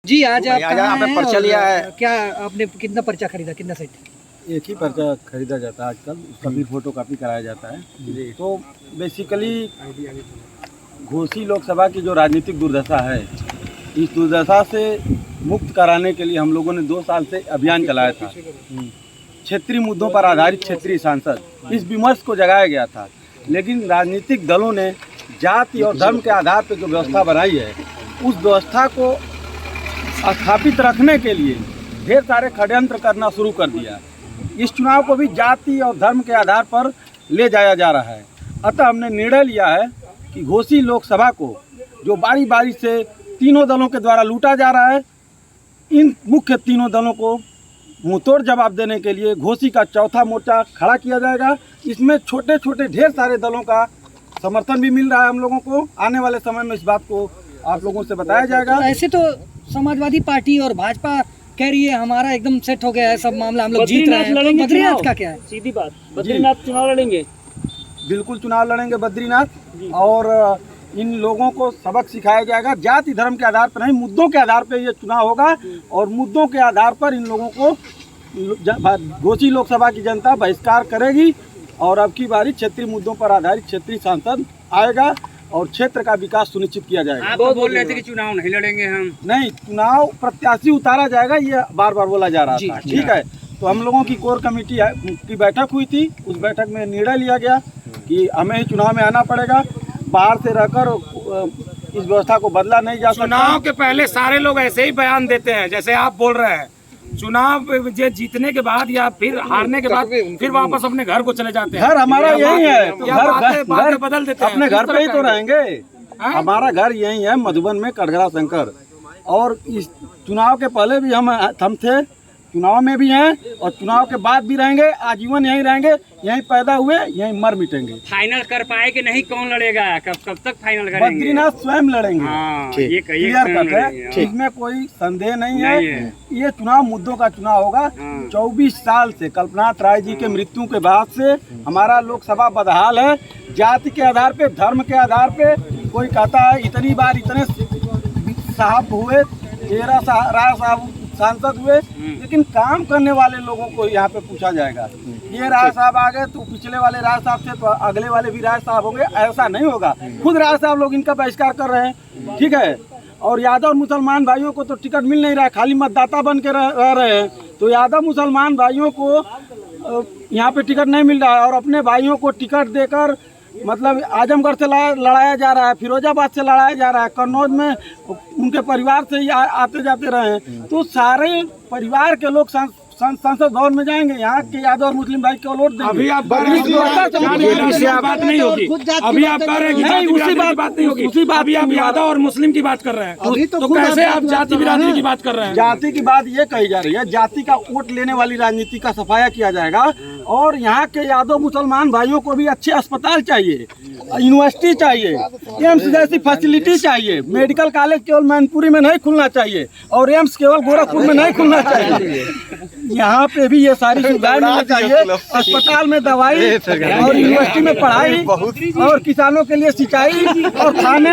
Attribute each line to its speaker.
Speaker 1: जी आज आप कहाँ हैं
Speaker 2: पर्चा लिया है।
Speaker 1: क्या आपने कितना पर्चा खरीदा, कितना सेट?
Speaker 3: एक ही पर्चा खरीदा जाता है आजकल, उसका भी फोटो कॉपी कराया जाता है। तो बेसिकली घोसी लोकसभा की जो राजनीतिक दुर्दशा है, इस दुर्दशा से मुक्त कराने के लिए हम लोगों ने 2 साल से अभियान चलाया था। क्षेत्रीय मुद्दों पर आधारित क्षेत्रीय सांसद, इस विमर्श को जगाया गया था। लेकिन राजनीतिक दलों ने जाति और धर्म के आधार पर जो व्यवस्था बनाई है, उस व्यवस्था को स्थापित रखने के लिए ढेर सारे षड्यंत्र करना शुरू कर दिया। इस चुनाव को भी जाति और धर्म के आधार पर ले जाया जा रहा है। अतः हमने निर्णय लिया है कि घोसी लोकसभा को जो बारी बारी से तीनों दलों के द्वारा लूटा जा रहा है, इन मुख्य तीनों दलों को मुंहतोड़ जवाब देने के लिए घोसी का चौथा मोर्चा खड़ा किया जाएगा। इसमें छोटे छोटे ढेर सारे दलों का समर्थन भी मिल रहा है हम लोगों को। आने वाले समय में इस बात को आप लोगों से बताया जाएगा।
Speaker 1: ऐसे तो समाजवादी पार्टी और भाजपा कह रही है हमारा एकदम सेट हो गया है सब मामला, हम लोग जीत रहे हैं। तो बद्रीनाथ का क्या है?
Speaker 4: सीधी बात, बद्रीनाथ चुनाव लड़ेंगे।
Speaker 3: बिल्कुल चुनाव लड़ेंगे बद्रीनाथ, और इन लोगों को सबक सिखाया जाएगा। जाति धर्म के आधार पर नहीं, मुद्दों के आधार पर ये चुनाव होगा, और मुद्दों के आधार पर इन लोगों को घोसी लोकसभा की जनता बहिष्कार करेगी। और अब की बारी क्षेत्रीय मुद्दों पर आधारित क्षेत्रीय सांसद आएगा और क्षेत्र का विकास सुनिश्चित किया जाएगा।
Speaker 4: आप बोल रहे थे कि चुनाव नहीं लड़ेंगे हम।
Speaker 3: नहीं, चुनाव प्रत्याशी उतारा जाएगा, ये बार बार बोला जा रहा था। ठीक है, तो हम लोगों की कोर कमेटी की बैठक हुई थी। उस बैठक में निर्णय लिया गया कि हमें ही चुनाव में आना पड़ेगा। बाहर से रहकर इस व्यवस्था को बदला नहीं जा सकता।
Speaker 2: चुनाव के पहले सारे लोग ऐसे ही बयान देते हैं जैसे आप बोल रहे हैं। चुनाव जीतने के बाद या फिर हारने के बाद फिर वापस अपने घर को चले जाते हैं।
Speaker 3: घर हमारा यही है, तो
Speaker 2: घर बदल देते हैं।
Speaker 3: अपने घर पे ही तो रहेंगे। हमारा घर यही है, मधुबन में कटघरा शंकर। और इस चुनाव के पहले भी हम थे, चुनाव में भी हैं और चुनाव के बाद भी रहेंगे। आजीवन यहीं रहेंगे, यहीं पैदा हुए, यहीं मर मिटेंगे।
Speaker 4: फाइनल कर पाए कि नहीं, कौन लड़ेगा? कब तक फाइनल करेंगे?
Speaker 3: बद्रीनाथ स्वयं लड़ेंगे।
Speaker 4: ये
Speaker 3: क्लियर कट है, इसमें कोई संदेह नहीं है। ये चुनाव मुद्दों का चुनाव होगा। 24 साल से कल्पनाथ राय जी के मृत्यु के बाद से हमारा लोकसभा बदहाल है। जाति के आधार पे, धर्म के आधार पे कोई कहता है इतनी बार इतने साहब हुए, 13 राय साहब सांसद हुए, लेकिन काम करने वाले लोगों को यहाँ पे पूछा जाएगा। ये राय साहब आ गए तो पिछले वाले राय साहब से तो अगले वाले भी राय साहब होंगे, ऐसा नहीं होगा। खुद राय साहब लोग इनका बहिष्कार कर रहे हैं। ठीक है, और यादव और मुसलमान भाइयों को तो टिकट मिल नहीं रहा है, खाली मतदाता बन के रह रहे हैं। तो यादव मुसलमान भाइयों को यहाँ पे टिकट नहीं मिल रहा है, और अपने भाइयों को टिकट देकर मतलब आजमगढ़ से लड़ाया जा रहा है, फिरोजाबाद से लड़ाया जा रहा है, कन्नौज में उनके परिवार से ही आते जाते रहे हैं। तो सारे परिवार के लोग संसद भवन में जाएंगे, यहाँ के यादव और मुस्लिम भाई को वोट देंगे।
Speaker 2: अभी आप बात नहीं होगी, अभी आप कह रहे हैं उसी बात नहीं होगी, उसी बात अभी आप यादव और मुस्लिम की बात कर रहे हैं। तो कैसे आप जाति बिरादरी की बात कर रहे हैं?
Speaker 3: जाति की बात ये कही जा रही है, जाति का वोट लेने वाली राजनीति का सफाया किया जाएगा। और यहाँ के यादव मुसलमान भाइयों को भी अच्छे अस्पताल चाहिए, यूनिवर्सिटी चाहिए, एम्स जैसी फैसिलिटी चाहिए। मेडिकल कॉलेज केवल मैनपुरी में नहीं खुलना चाहिए, और एम्स केवल गोरखपुर में नहीं खुलना चाहिए। यहाँ पे भी ये सारी सुविधाएं मिलनी चाहिए। अस्पताल में दवाई और यूनिवर्सिटी में पढ़ाई, और किसानों के लिए सिंचाई और खाने